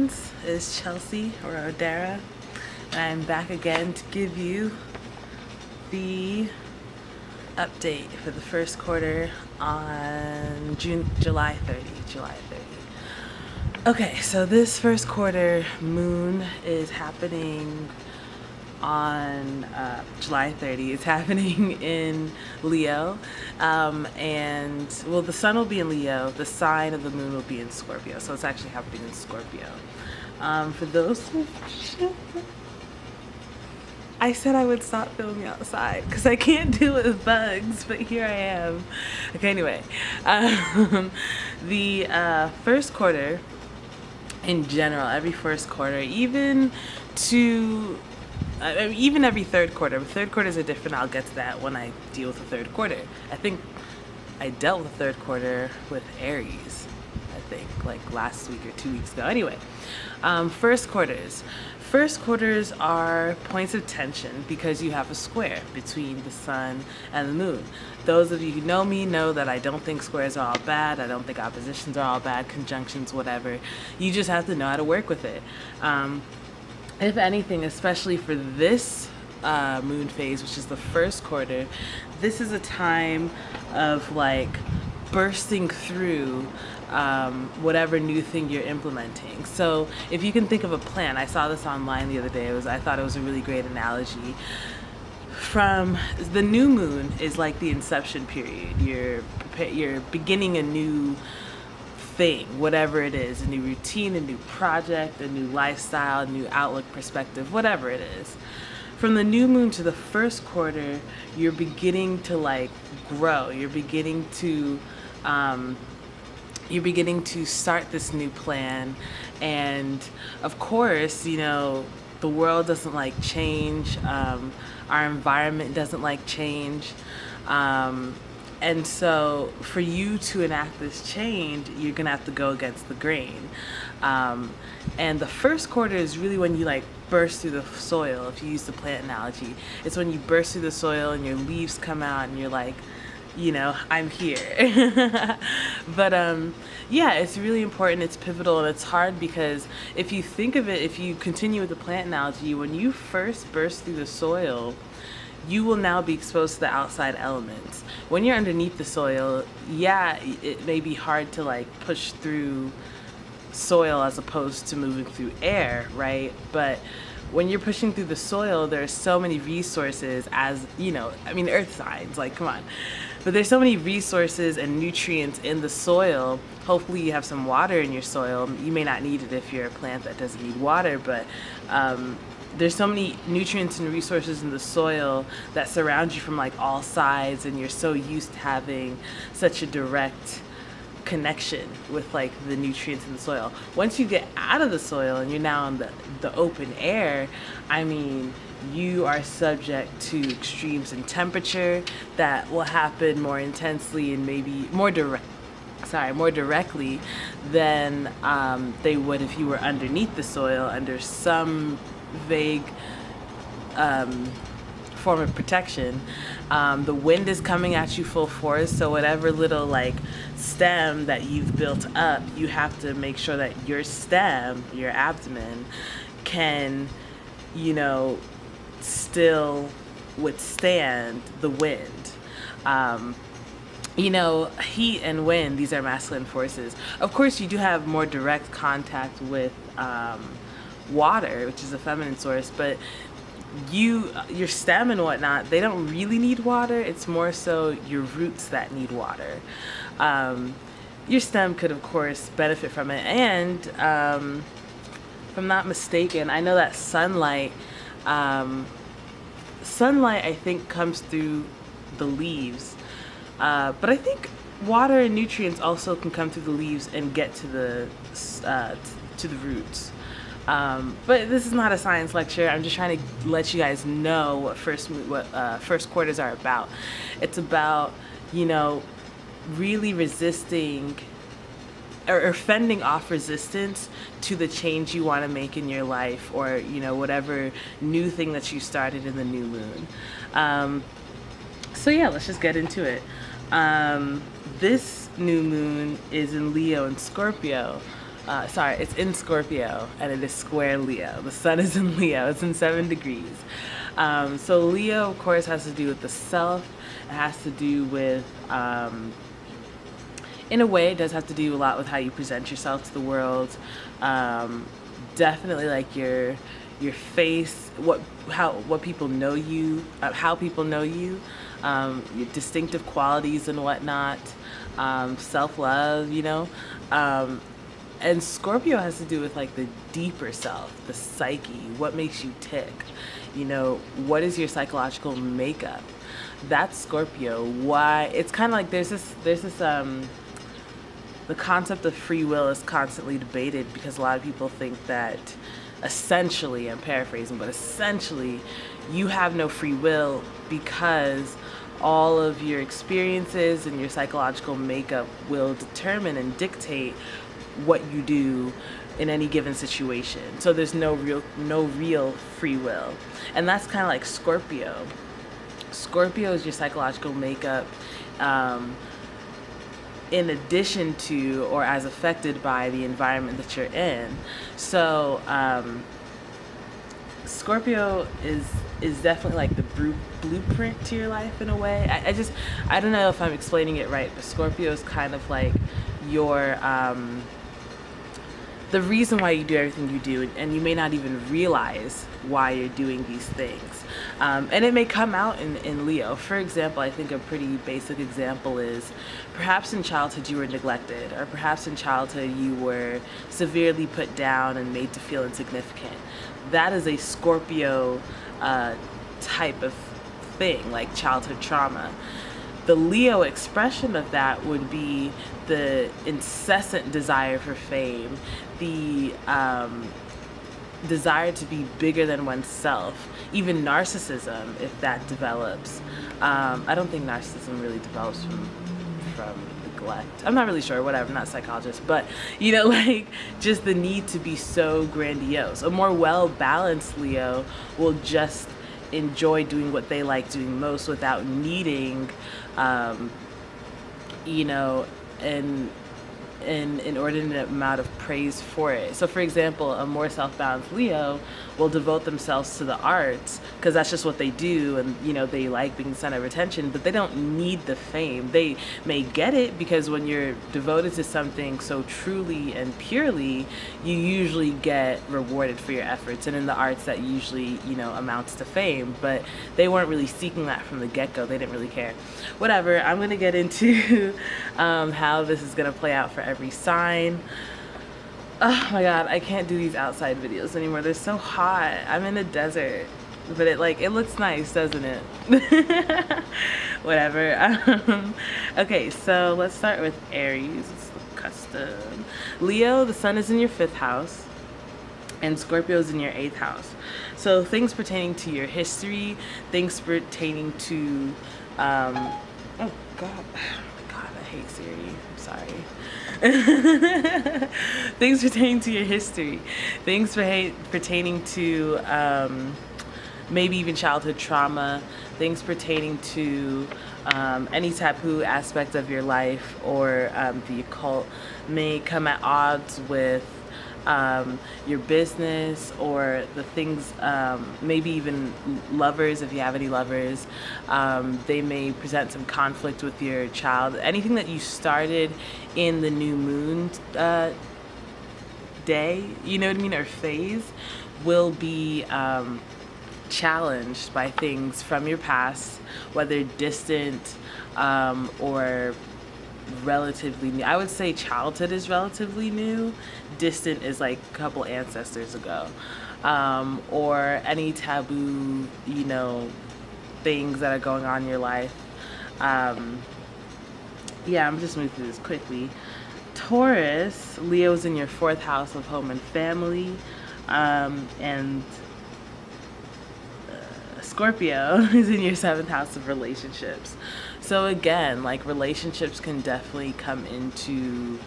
friends, it's Chelsea or Odera, and I'm back again to give you the update for the first quarter on July 30. Okay, so this first quarter moon is happening on July 30. It's happening in Leo, and well, the sun will be in Leo, the sign of the moon will be in Scorpio, so it's actually happening in Scorpio. For those who I said I would stop filming outside because I can't deal with bugs, but here I am. Okay, anyway, the first quarter in general, every first quarter, even every third quarter. But third quarter is different. I'll get to that when I deal with the third quarter. I think I dealt with the third quarter with Aries, I think, like last week or 2 weeks ago. Anyway, first quarters. First quarters are points of tension because you have a square between the sun and the moon. Those of you who know me know that I don't think squares are all bad. I don't think oppositions are all bad, conjunctions, whatever. You just have to know how to work with it. If anything, especially for this moon phase, which is the first quarter, this is a time of like bursting through whatever new thing you're implementing. So if you can think of a plan, I saw this online the other day. I thought it was a really great analogy. From the new moon is like the inception period. You're beginning a new thing, whatever it is, a new routine, a new project, a new lifestyle, a new outlook, perspective, whatever it is. From the new moon to the first quarter, you're beginning to like grow. You're beginning to start this new plan, and of course, you know, the world doesn't like change. Our environment doesn't like change. And so for you to enact this change, you're gonna have to go against the grain. And the first quarter is really when you like burst through the soil, if you use the plant analogy. It's when you burst through the soil and your leaves come out and you're like, you know, I'm here. But yeah, it's really important. It's pivotal, and it's hard because if you think of it, if you continue with the plant analogy, when you first burst through the soil, you will now be exposed to the outside elements. When you're underneath the soil, yeah, it may be hard to like push through soil as opposed to moving through air, right? But when you're pushing through the soil, there's so many resources, as you know, I mean, earth signs, like, come on. But there's so many resources and nutrients in the soil. Hopefully you have some water in your soil. You may not need it if you're a plant that doesn't need water, but there's so many nutrients and resources in the soil that surround you from like all sides, and you're so used to having such a direct connection with like the nutrients in the soil. Once you get out of the soil and you're now in the open air, I mean, you are subject to extremes in temperature that will happen more intensely and maybe more directly than they would if you were underneath the soil under some vague form of protection. The wind is coming at you full force, so whatever little like stem that you've built up, you have to make sure that your stem, your abdomen, can, you know, still withstand the wind. You know, heat and wind, these are masculine forces. Of course, you do have more direct contact with water, which is a feminine source, but your stem and whatnot, they don't really need water. It's more so your roots that need water. Your stem could, of course, benefit from it. And if I'm not mistaken, I know that sunlight, I think, comes through the leaves. But I think water and nutrients also can come through the leaves and get to the roots. But this is not a science lecture. I'm just trying to let you guys know what first quarters are about. It's about, you know, really resisting or fending off resistance to the change you want to make in your life, or, you know, whatever new thing that you started in the new moon. So yeah, let's just get into it. This new moon is in Leo and Scorpio. Sorry, it's in Scorpio and it is square Leo. The sun is in Leo, it's in 7 degrees. So Leo, of course, has to do with the self. It has to do with, in a way, it does have to do a lot with how you present yourself to the world. Definitely like your face, what people know you, how people know you, your distinctive qualities and whatnot, self-love, you know. And Scorpio has to do with like the deeper self, the psyche, what makes you tick, you know, what is your psychological makeup? That's Scorpio. Why it's kind of like there's this the concept of free will is constantly debated because a lot of people think that essentially, I'm paraphrasing, but essentially you have no free will because all of your experiences and your psychological makeup will determine and dictate what you do in any given situation. So there's no real free will. And that's kind of like Scorpio. Scorpio is your psychological makeup, in addition to or as affected by the environment that you're in. So Scorpio is definitely like the blueprint to your life in a way. I don't know if I'm explaining it right, but Scorpio is kind of like your the reason why you do everything you do, and you may not even realize why you're doing these things. And it may come out in Leo. For example, I think a pretty basic example is perhaps in childhood you were neglected, or perhaps in childhood you were severely put down and made to feel insignificant. That is a Scorpio type of thing, like childhood trauma. The Leo expression of that would be the incessant desire for fame, the desire to be bigger than oneself, even narcissism, if that develops. I don't think narcissism really develops from neglect. I'm not really sure, whatever, I'm not a psychologist, but you know, like just the need to be so grandiose. A more well-balanced Leo will just enjoy doing what they like doing most without needing, you know, an inordinate amount of praise for it. So for example, a more self-balanced Leo will devote themselves to the arts because that's just what they do, and you know, they like being the center of attention, but they don't need the fame. They may get it because when you're devoted to something so truly and purely, you usually get rewarded for your efforts, and in the arts that usually, you know, amounts to fame, but they weren't really seeking that from the get-go. They didn't really care. Whatever, I'm gonna get into how this is gonna play out for every sign. Oh my god, I can't do these outside videos anymore. They're so hot. I'm in a desert, but it looks nice, doesn't it? Whatever. Okay, so let's start with Aries. It's custom. Leo, the sun is in your 5th house and Scorpio is in your 8th house. So things pertaining to your history, things pertaining to oh god, I hate Siri. I'm sorry. Things pertaining to your history, things pertaining to maybe even childhood trauma, things pertaining to any taboo aspect of your life or the occult may come at odds with your business or the things, maybe even lovers, if you have any lovers. They may present some conflict with your child. Anything that you started in the new moon day, you know what I mean, or phase, will be challenged by things from your past, whether distant or relatively new. I would say childhood is relatively new. Distant is like a couple ancestors ago. Or any taboo, you know, things that are going on in your life. Yeah, I'm just moving through this quickly. Taurus, Leo's in your 4th house of home and family. And Scorpio is in your 7th house of relationships. So again, like relationships can definitely come into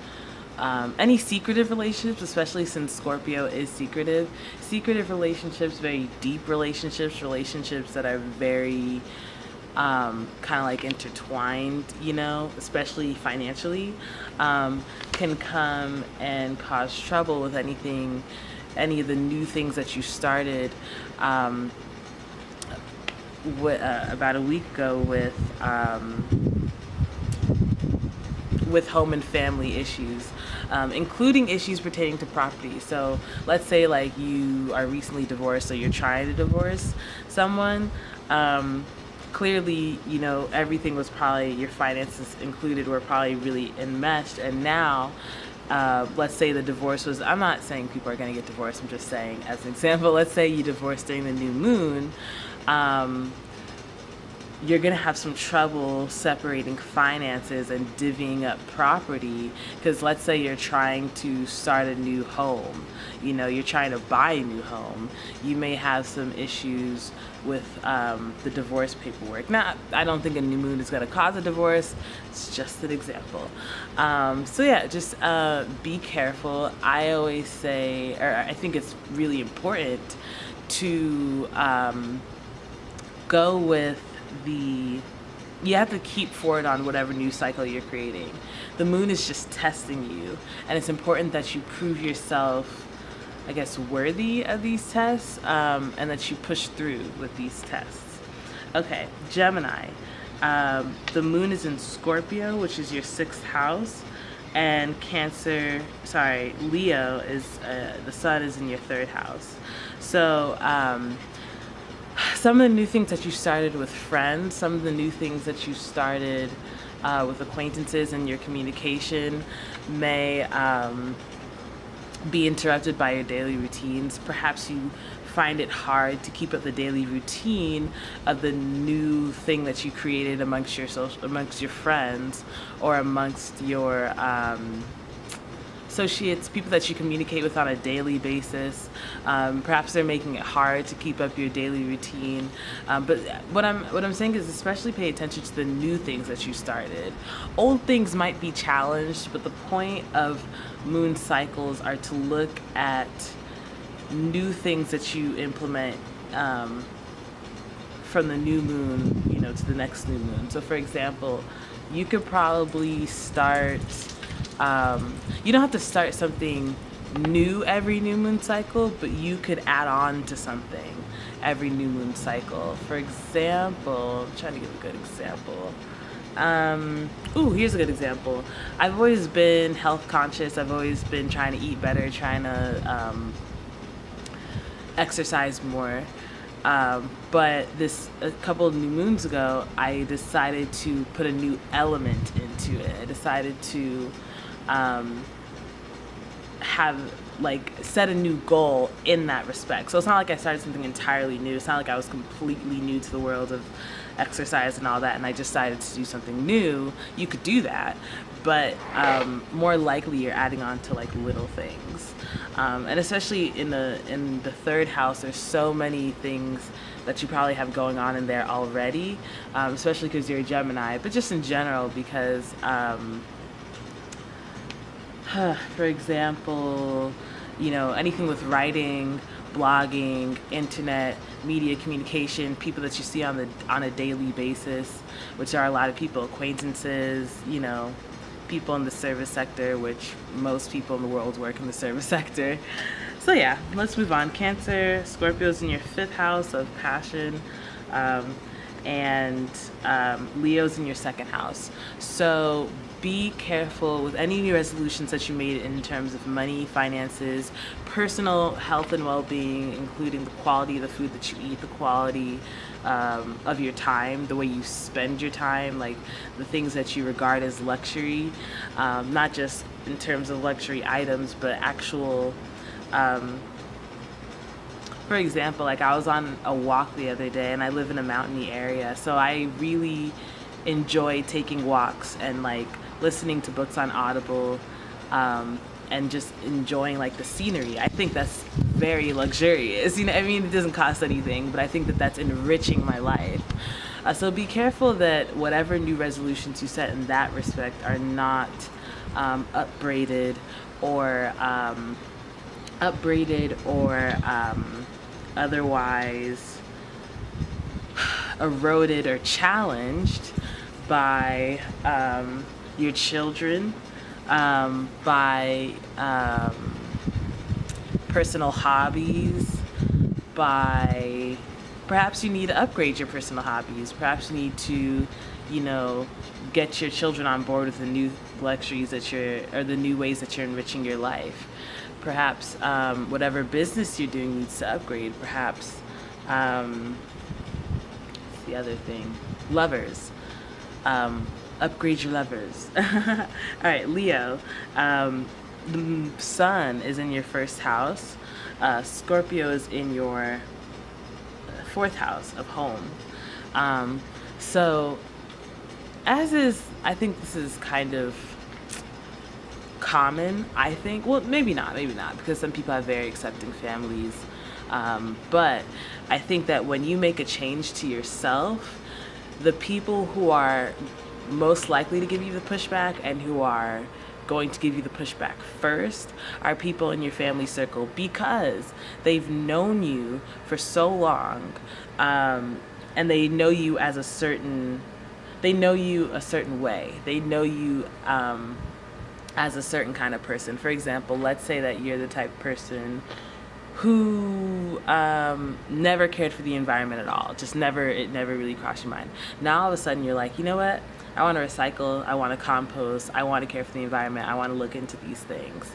any secretive relationships, especially since Scorpio is secretive. Secretive relationships, very deep relationships, relationships that are very kind of like intertwined, especially financially, can come and cause trouble with any of the new things that you started. About a week ago with home and family issues, including issues pertaining to property. So let's say like you are recently divorced, so you're trying to divorce someone. Clearly, everything was probably, your finances included, were probably really enmeshed. And now, let's say the divorce was, I'm not saying people are going to get divorced, I'm just saying as an example, let's say you divorced during the new moon. You're going to have some trouble separating finances and divvying up property, because let's say you're trying to start a new home, you're trying to buy a new home. You may have some issues with the divorce paperwork. Now, I don't think a new moon is going to cause a divorce. It's just an example. So yeah, just be careful. I always say, or I think it's really important to go with you have to keep forward on whatever new cycle you're creating. The moon is just testing you, and it's important that you prove yourself, I guess, worthy of these tests, and that you push through with these tests. Okay, Gemini. The moon is in Scorpio, which is your 6th house, and Leo is, the sun is in your 3rd house. So, some of the new things that you started with friends, some of the new things that you started with acquaintances, and your communication may be interrupted by your daily routines. Perhaps you find it hard to keep up the daily routine of the new thing that you created amongst your friends, or amongst your associates, people that you communicate with on a daily basis. Perhaps they're making it hard to keep up your daily routine. But what I'm saying is, especially pay attention to the new things that you started. Old things might be challenged, but the point of moon cycles are to look at new things that you implement from the new moon, to the next new moon. So for example, you could probably start, you don't have to start something new every new moon cycle, but you could add on to something every new moon cycle. For example, I'm trying to give a good example. Here's a good example. I've always been health conscious. I've always been trying to eat better, trying to exercise more. But a couple of new moons ago, I decided to put a new element into it. I decided to set a new goal in that respect. So it's not like I started something entirely new. It's not like I was completely new to the world of exercise and all that, and I decided to do something new. You could do that, but more likely you're adding on to little things. And especially in the 3rd house, there's so many things that you probably have going on in there already, especially because you're a Gemini, but just in general, because for example, anything with writing, blogging, internet, media communication, people that you see on a daily basis, which are a lot of people, acquaintances, people in the service sector, which most people in the world work in the service sector. So yeah, let's move on. Cancer, Scorpio's in your 5th house of passion, and Leo's in your 2nd house. So be careful with any new resolutions that you made in terms of money, finances, personal health and well-being, including the quality of the food that you eat, the quality of your time, the way you spend your time, the things that you regard as luxury, not just in terms of luxury items, but actual, for example, I was on a walk the other day, and I live in a mountainy area, so I really enjoy taking walks and listening to books on Audible, and just enjoying the scenery. I think that's very luxurious. It doesn't cost anything, but I think that that's enriching my life. So be careful that whatever new resolutions you set in that respect are not upbraided or otherwise eroded or challenged by your children, by personal hobbies, by perhaps you need to upgrade your personal hobbies. Perhaps you need to, get your children on board with the new luxuries or the new ways that you're enriching your life. Perhaps whatever business you're doing needs to upgrade. Perhaps what's the other thing? Lovers. Upgrade your lovers. All right, Leo. The sun is in your first house. Scorpio is in your fourth house of home. So, I think this is kind of common, I think. Well, maybe not, because some people have very accepting families. But I think that when you make a change to yourself, the people who are most likely to give you the pushback and who are going to give you the pushback first are people in your family circle, because they've known you for so long, and they know you as a certain way. They know you as a certain kind of person. For example, let's say that you're the type of person who never cared for the environment at all. It never really crossed your mind. Now all of a sudden you're like, you know what? I want to recycle, I want to compost, I want to care for the environment, I want to look into these things.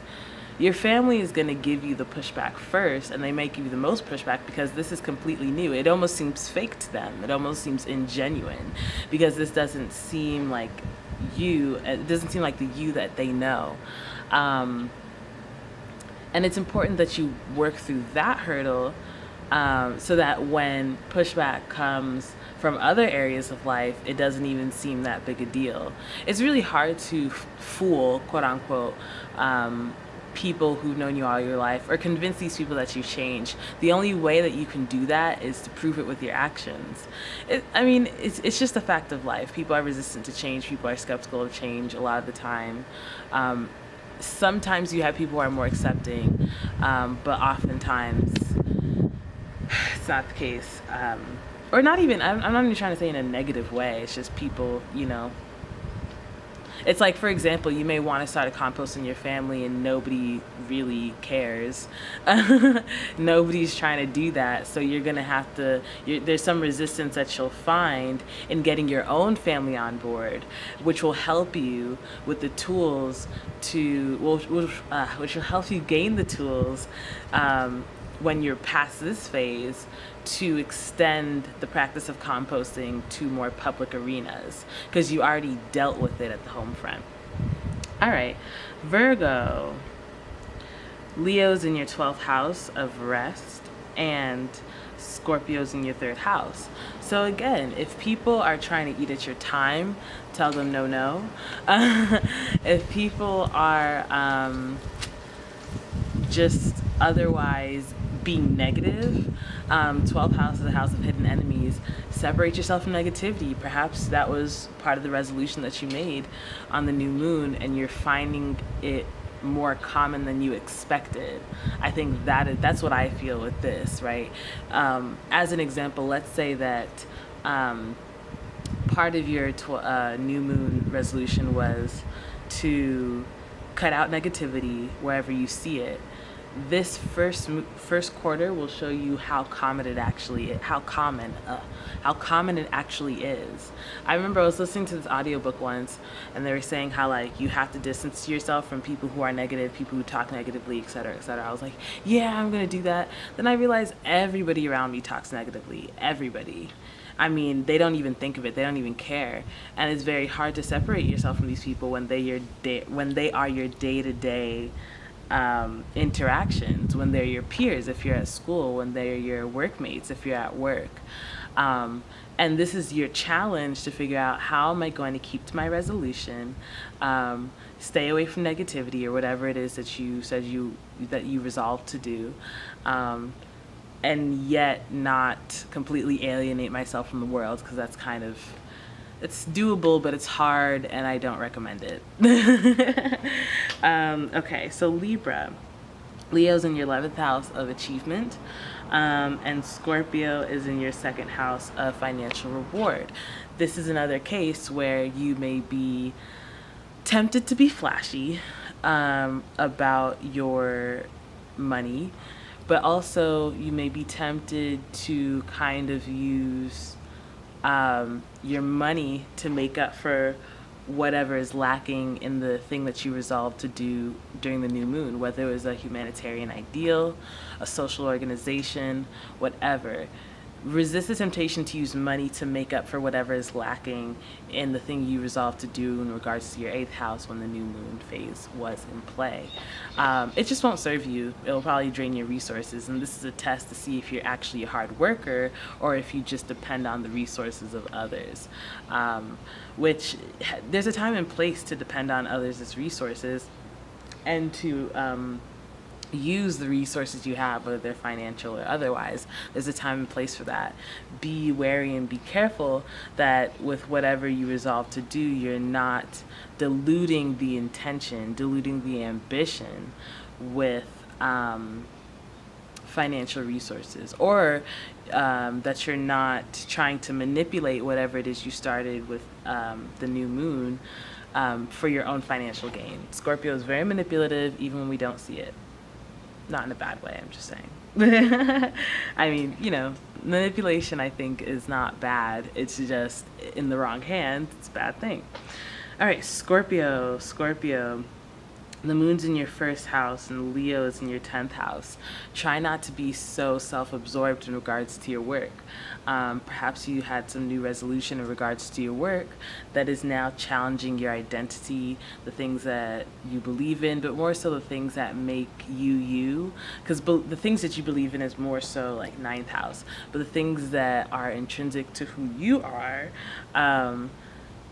Your family is going to give you the pushback first, and they may give you the most pushback because this is completely new. It almost seems fake to them. It almost seems ingenuine because this doesn't seem like you. It doesn't seem like the you that they know. And it's important that you work through that hurdle so that when pushback comes from other areas of life, it doesn't even seem that big a deal. It's really hard to fool, quote unquote, people who've known you all your life, or convince these people that you've changed. The only way that you can do that is to prove it with your actions. It's just a fact of life. People are resistant to change. People are skeptical of change a lot of the time. Sometimes you have people who are more accepting, but oftentimes it's not the case. Or not even, I'm not even trying to say in a negative way. It's just people, It's like, for example, you may want to start a compost in your family and nobody really cares. Nobody's trying to do that. So you're going to have to, there's some resistance that you'll find in getting your own family on board, which will help you with the tools which will help you gain the tools when you're past this phase, to extend the practice of composting to more public arenas, because you already dealt with it at the home front. All right, Virgo. Leo's in your 12th house of rest, and Scorpio's in your 3rd house. So again, if people are trying to eat at your time, tell them no. If people are just otherwise being negative, 12th house is a house of hidden enemies. Separate yourself from negativity. Perhaps that was part of the resolution that you made on the new moon, and you're finding it more common than you expected. I think that's what I feel with this, right? As an example, let's say that part of your new moon resolution was to cut out negativity wherever you see it. This first quarter will show you how common it actually is. How common it actually is. I remember I was listening to this audiobook once, and they were saying how, like, you have to distance yourself from people who are negative, people who talk negatively, etc., etc. I was like, yeah, I'm gonna do that. Then I realized everybody around me talks negatively. Everybody. I mean, they don't even think of it. They don't even care. And it's very hard to separate yourself from these people when they are your day-to-day interactions, when they're your peers if you're at school, when they're your workmates if you're at work. And this is your challenge to figure out, how am I going to keep to my resolution, stay away from negativity or whatever it is that you said that you resolved to do, and yet not completely alienate myself from the world, because that's it's doable, but it's hard, and I don't recommend it. Okay, so Libra. Leo's in your 11th house of achievement. And Scorpio is in your second house of financial reward. This is another case where you may be tempted to be flashy about your money, but also you may be tempted to kind of use your money to make up for whatever is lacking in the thing that you resolved to do during the new moon, whether it was a humanitarian ideal, a social organization, whatever. Resist the temptation to use money to make up for whatever is lacking in the thing you resolved to do in regards to your 8th house when the new moon phase was in play. It just won't serve you. It'll probably drain your resources, and this is a test to see if you're actually a hard worker or if you just depend on the resources of others. Which there's a time and place to depend on others as resources and to use the resources you have, whether they're financial or otherwise. There's a time and place for that. Be wary and be careful that with whatever you resolve to do, you're not diluting the intention, diluting the ambition with financial resources, or that you're not trying to manipulate whatever it is you started with the new moon for your own financial gain. Scorpio is very manipulative even when we don't see it. Not in a bad way, I'm just saying. I mean, manipulation, I think, is not bad. It's just in the wrong hands, it's a bad thing. All right, Scorpio. The moon's in your first house and Leo is in your 10th house. Try not to be so self-absorbed in regards to your work. Perhaps you had some new resolution in regards to your work that is now challenging your identity, the things that you believe in, but more so the things that make you you. Because the things that you believe in is more so like 9th house, but the things that are intrinsic to who you are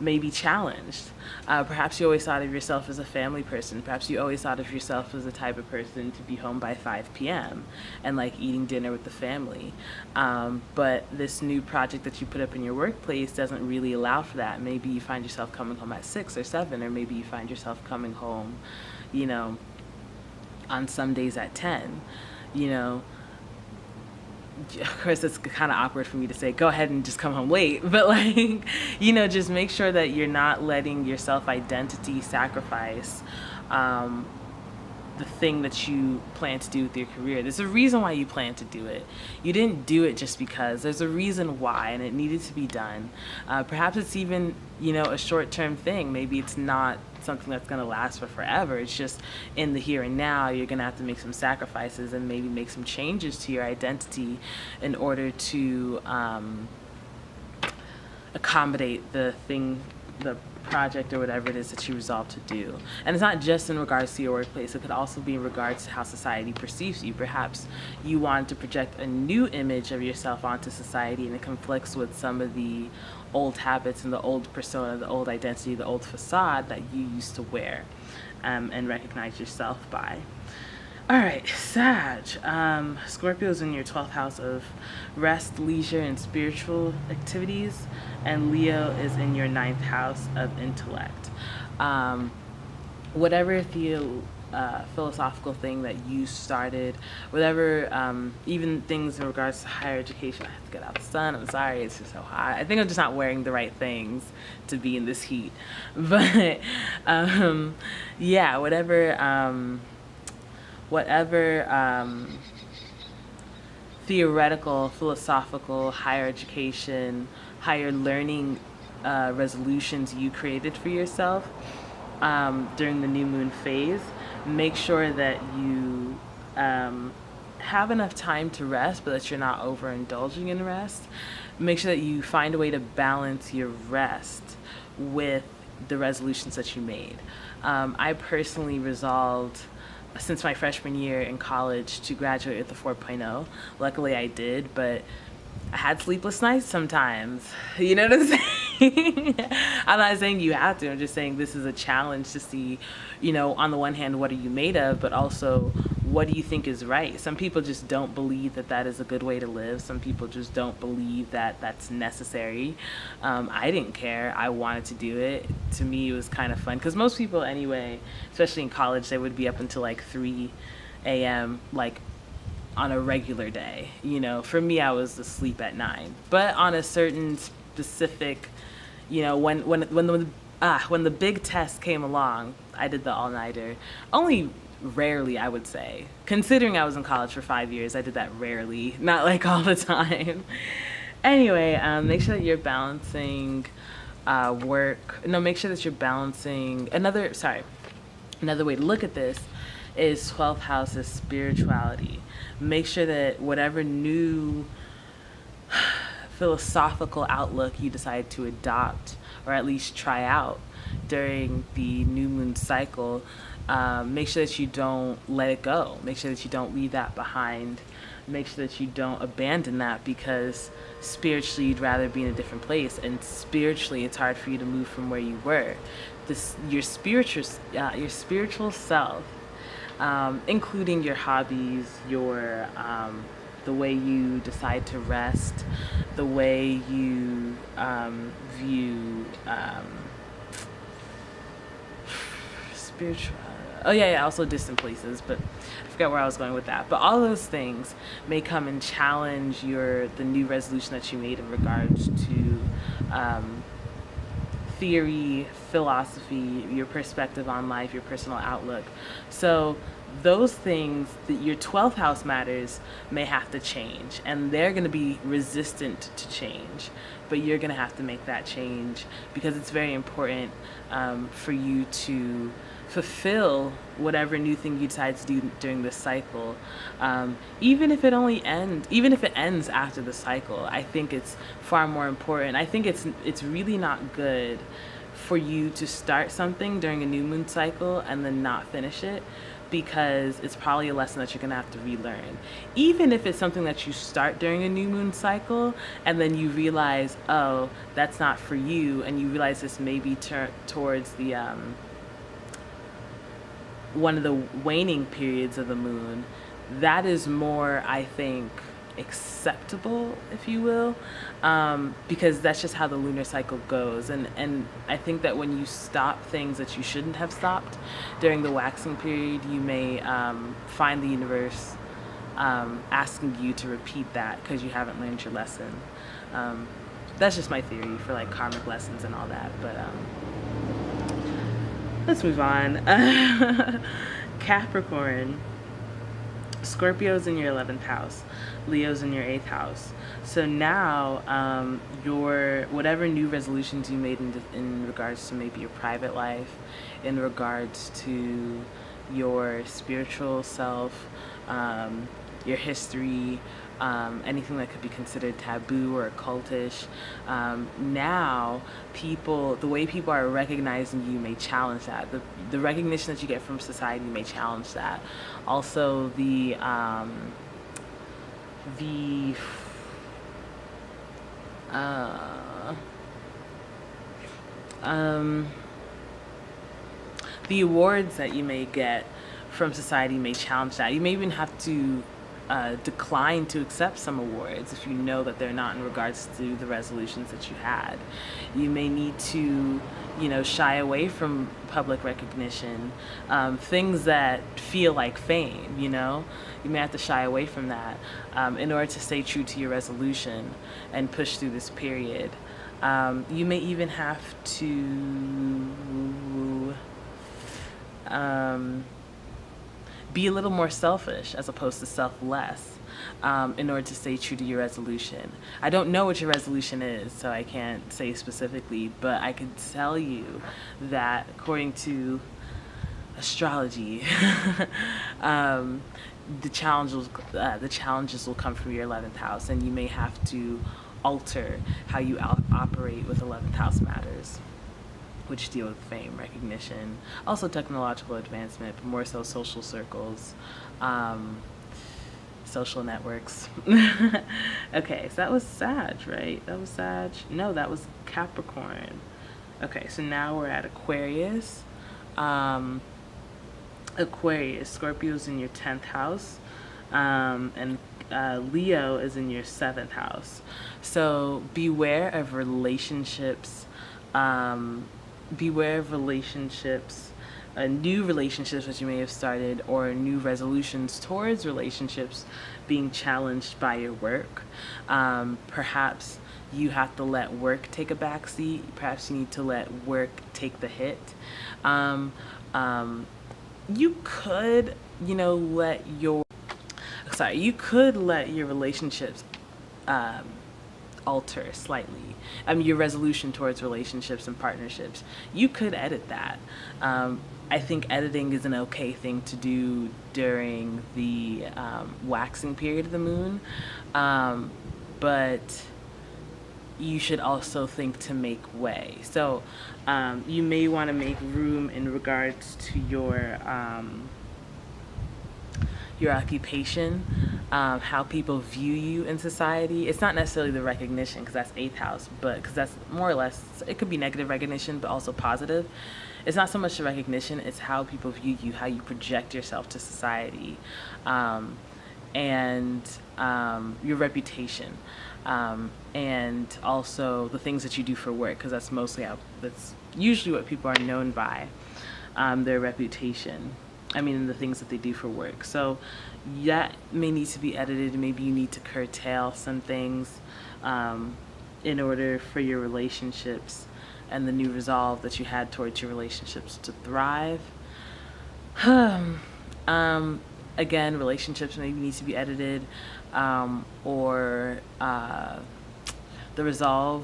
may be challenged. Perhaps you always thought of yourself as a family person. Perhaps you always thought of yourself as the type of person to be home by 5 p.m. and like eating dinner with the family. But this new project that you put up in your workplace doesn't really allow for that. Maybe you find yourself coming home at 6 or 7, or maybe you find yourself coming home, on some days at 10, Of course, it's kind of awkward for me to say, go ahead and just come home late. But just make sure that you're not letting your self-identity sacrifice the thing that you plan to do with your career. There's a reason why you plan to do it. You didn't do it just because. There's a reason why, and it needed to be done. Perhaps it's even, a short-term thing. Maybe it's not something that's going to last for forever. It's just in the here and now, you're going to have to make some sacrifices and maybe make some changes to your identity in order to accommodate the project or whatever it is that you resolve to do. And it's not just in regards to your workplace. It could also be in regards to how society perceives you. Perhaps you want to project a new image of yourself onto society, and it conflicts with some of the old habits and the old persona, the old identity, the old facade that you used to wear and recognize yourself by. All right, Sag. Scorpio's in your 12th house of rest, leisure, and spiritual activities, and Leo is in your 9th house of intellect. Whatever the philosophical thing that you started, whatever, even things in regards to higher education. I have to get out the sun. I'm sorry, it's just so hot. I think I'm just not wearing the right things to be in this heat. But yeah, whatever theoretical, philosophical, higher education, higher learning resolutions you created for yourself during the new moon phase, make sure that you have enough time to rest, but that you're not overindulging in rest. Make sure that you find a way to balance your rest with the resolutions that you made. I personally resolved since my freshman year in college to graduate with a 4.0. Luckily I did, but I had sleepless nights sometimes. You know what I'm saying? I'm not saying you have to. I'm just saying this is a challenge to see, on the one hand, what are you made of, but also what do you think is right? Some people just don't believe that that is a good way to live. Some people just don't believe that that's necessary. I didn't care. I wanted to do it. To me, it was kind of fun. Because most people anyway, especially in college, they would be up until like 3 a.m., like on a regular day. You know, for me, I was asleep at 9. But on a certain specific, you know, when the big test came along, I did the all-nighter. Only rarely, I would say. Considering I was in college for 5 years, I did that rarely, not like all the time. Anyway, make sure that you're balancing work. No, make sure that you're balancing another way to look at this is 12th house is spirituality. Make sure that whatever new philosophical outlook you decide to adopt or at least try out during the new moon cycle, make sure that you don't let it go. Make sure that you don't leave that behind. Make sure that you don't abandon that, because spiritually you'd rather be in a different place, and spiritually it's hard for you to move from where you were. Your spiritual self, including your hobbies, your the way you decide to rest, the way you view spiritual. Oh yeah, also distant places, but I forgot where I was going with that. But all those things may come and challenge the new resolution that you made in regards to theory, philosophy, your perspective on life, your personal outlook. So those things, your 12th house matters, may have to change, and they're going to be resistant to change, but you're going to have to make that change, because it's very important for you to fulfill whatever new thing you decide to do during this cycle, even if it ends after the cycle. I think it's far more important. I think it's really not good for you to start something during a new moon cycle and then not finish it, because it's probably a lesson that you're gonna have to relearn. Even if it's something that you start during a new moon cycle and then you realize, oh, that's not for you, and you realize this may be towards the one of the waning periods of the moon, that is more, I think, acceptable, if you will, because that's just how the lunar cycle goes. And I think that when you stop things that you shouldn't have stopped during the waxing period, you may find the universe asking you to repeat that because you haven't learned your lesson. That's just my theory for like karmic lessons and all that, but let's move on. Capricorn. Scorpio's in your 11th house. Leo's in your 8th house. So now your whatever new resolutions you made in regards to maybe your private life, in regards to your spiritual self, your history, anything that could be considered taboo or occultish, now the way people are recognizing you may challenge that. The recognition that you get from society may challenge that. Also the awards that you may get from society may challenge that. You may even have to decline to accept some awards if you know that they're not in regards to the resolutions that you had. You may need to, shy away from public recognition, things that feel like fame, you may have to shy away from that in order to stay true to your resolution and push through this period. You may even have to be a little more selfish as opposed to selfless in order to stay true to your resolution. I don't know what your resolution is, so I can't say specifically, but I can tell you that according to astrology, the challenges will come from your 11th house, and you may have to alter how you operate with 11th house matters, which deal with fame, recognition, also technological advancement, but more so social circles, social networks. Okay, so that was Sag, right? That was Sag. No, that was Capricorn. Okay, so now we're at Aquarius. Aquarius, Scorpio's in your 10th house, and Leo is in your 7th house. So beware of relationships new relationships that you may have started, or new resolutions towards relationships being challenged by your work. Perhaps you have to let work take a backseat. Perhaps you need to let work take the hit. Um, you could, you could let your relationships um, alter slightly. Your resolution towards relationships and partnerships. You could edit that. I think editing is an okay thing to do during the waxing period of the moon, but you should also think to make way. So you may want to make room in regards to your occupation, how people view you in society. It's not necessarily the recognition, because that's 8th house, but because that's more or less, it could be negative recognition, but also positive. It's not so much the recognition, it's how people view you, how you project yourself to society, and your reputation, and also the things that you do for work, because that's usually what people are known by, their reputation. The things that they do for work. So that may need to be edited. Maybe you need to curtail some things in order for your relationships and the new resolve that you had towards your relationships to thrive. Again, relationships maybe need to be edited, or the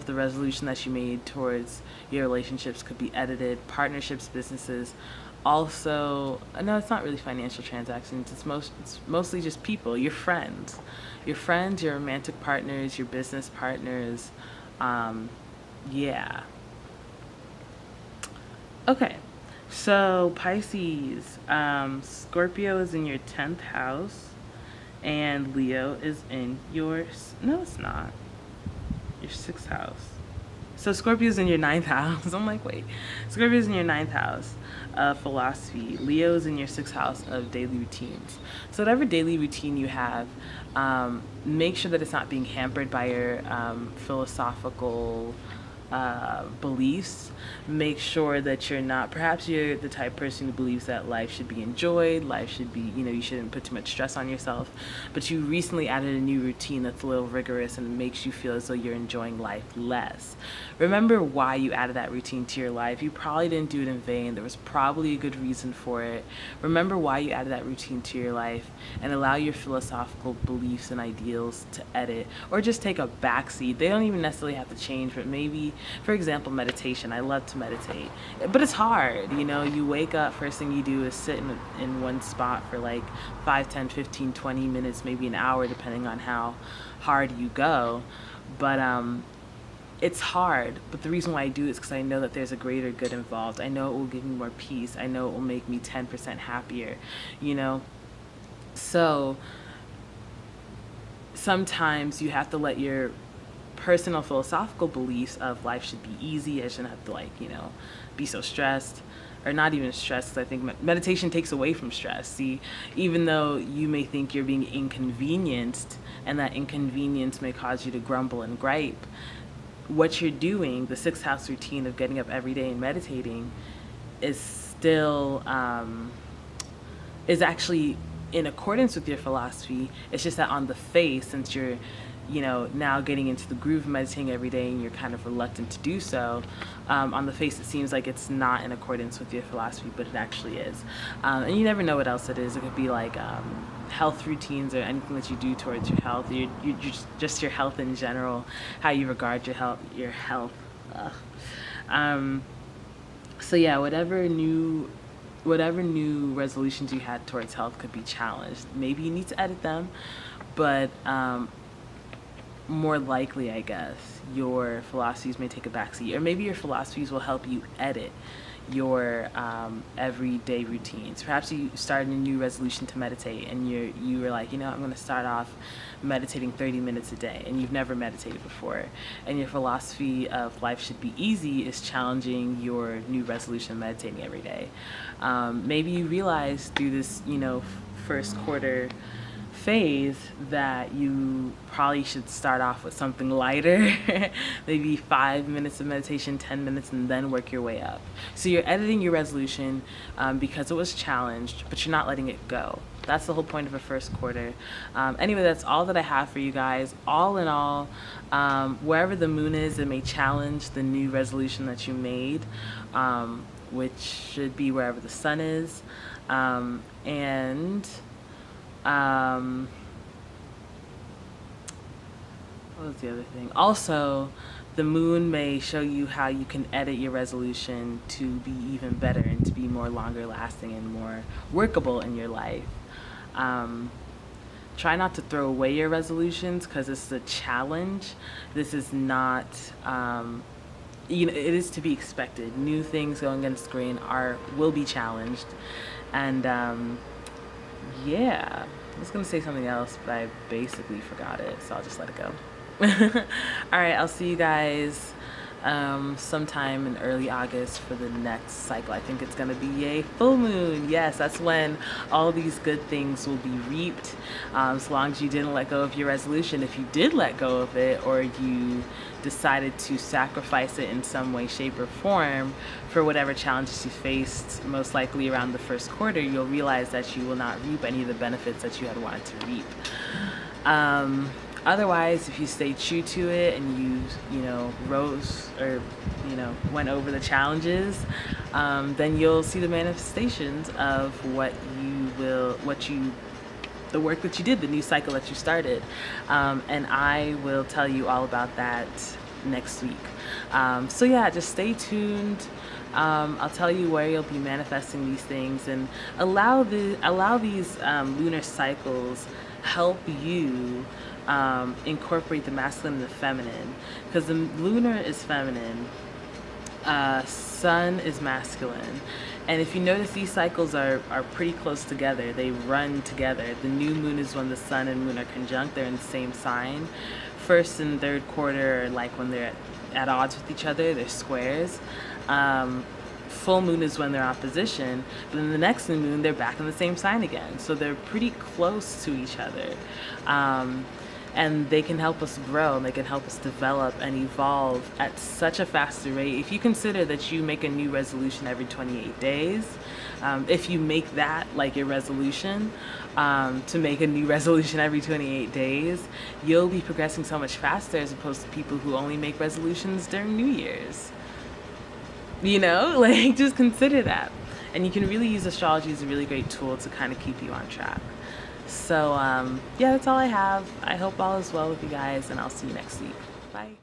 resolution that you made towards your relationships could be edited. Partnerships, businesses, also, no, it's not really financial transactions. It's mostly just people, your friends, your romantic partners, your business partners. Yeah. Okay. So Pisces, Scorpio is in your 10th house, and Leo is in no, it's not, your 6th house. So Scorpio's in your 9th house. I'm like, wait. Scorpio's in your 9th house of philosophy. Leo's in your 6th house of daily routines. So whatever daily routine you have, make sure that it's not being hampered by your philosophical beliefs. Make sure that perhaps you're the type of person who believes that life should be enjoyed, life should be, you shouldn't put too much stress on yourself, but you recently added a new routine that's a little rigorous and makes you feel as though you're enjoying life less. Remember why you added that routine to your life. You probably didn't do it in vain. There was probably a good reason for it. Remember why you added that routine to your life, and allow your philosophical beliefs and ideals to edit, or just take a backseat. They don't even necessarily have to change, but maybe, for example, meditation. I love to meditate, but it's hard. You wake up, first thing you do is sit in one spot for like 5, 10, 15, 20 minutes, maybe an hour, depending on how hard you go. But it's hard, but the reason why I do it is because I know that there's a greater good involved. I know it will give me more peace. I know it will make me 10% happier, So sometimes you have to let your personal philosophical beliefs of life should be easy, I shouldn't have to be so stressed, or not even stressed, because I think meditation takes away from stress. See, even though you may think you're being inconvenienced, and that inconvenience may cause you to grumble and gripe, what you're doing, the 6th house routine of getting up every day and meditating, is still is actually in accordance with your philosophy. It's just that on the face, since you're now getting into the groove of meditating every day and you're kind of reluctant to do so, on the face it seems like it's not in accordance with your philosophy, but it actually is. And you never know what else it is. It could be like health routines, or anything that you do towards your health, just your health in general, how you regard your health. So yeah, whatever new resolutions you had towards health could be challenged. Maybe you need to edit them, but more likely, I guess, your philosophies may take a backseat, or maybe your philosophies will help you edit your everyday routines. Perhaps you started a new resolution to meditate, and you were like, I'm going to start off meditating 30 minutes a day, and you've never meditated before, and your philosophy of life should be easy is challenging your new resolution of meditating every day. Maybe you realize through this, first quarter phase that you probably should start off with something lighter, maybe 5 minutes of meditation, 10 minutes, and then work your way up. So you're editing your resolution because it was challenged, but you're not letting it go. That's the whole point of a first quarter. Anyway, that's all that I have for you guys. All in all, wherever the moon is, it may challenge the new resolution that you made, which should be wherever the sun is. What was the other thing? Also, the moon may show you how you can edit your resolution to be even better and to be more longer lasting and more workable in your life. Try not to throw away your resolutions because it's a challenge. This is not, it is to be expected. New things going against the grain will be challenged. And yeah, I was gonna say something else, but I basically forgot it, so I'll just let it go. All right, I'll see you guys sometime in early August for the next cycle. I think it's gonna be a full moon. Yes, that's when all these good things will be reaped, as long as you didn't let go of your resolution. If you did let go of it, or you decided to sacrifice it in some way, shape, or form for whatever challenges you faced, most likely around the first quarter, you'll realize that you will not reap any of the benefits that you had wanted to reap. Otherwise, if you stay true to it and you rose or went over the challenges, then you'll see the manifestations of the work that you did, the new cycle that you started. And I will tell you all about that next week. So yeah, just stay tuned. I'll tell you where you'll be manifesting these things, and allow these lunar cycles help you incorporate the masculine and the feminine, because the lunar is feminine, sun is masculine. And if you notice, these cycles are pretty close together. They run together. The new moon is when the sun and moon are conjunct. They're in the same sign. First and third quarter are like when they're at odds with each other. They're squares. Full moon is when they're opposition, but then the next new moon, they're back in the same sign again. So they're pretty close to each other. And they can help us grow, and they can help us develop and evolve at such a faster rate. If you consider that you make a new resolution every 28 days, if you make that like your resolution, to make a new resolution every 28 days, you'll be progressing so much faster as opposed to people who only make resolutions during New Year's. Just consider that. And you can really use astrology as a really great tool to kind of keep you on track. So yeah, that's all I have. I hope all is well with you guys, and I'll see you next week. Bye.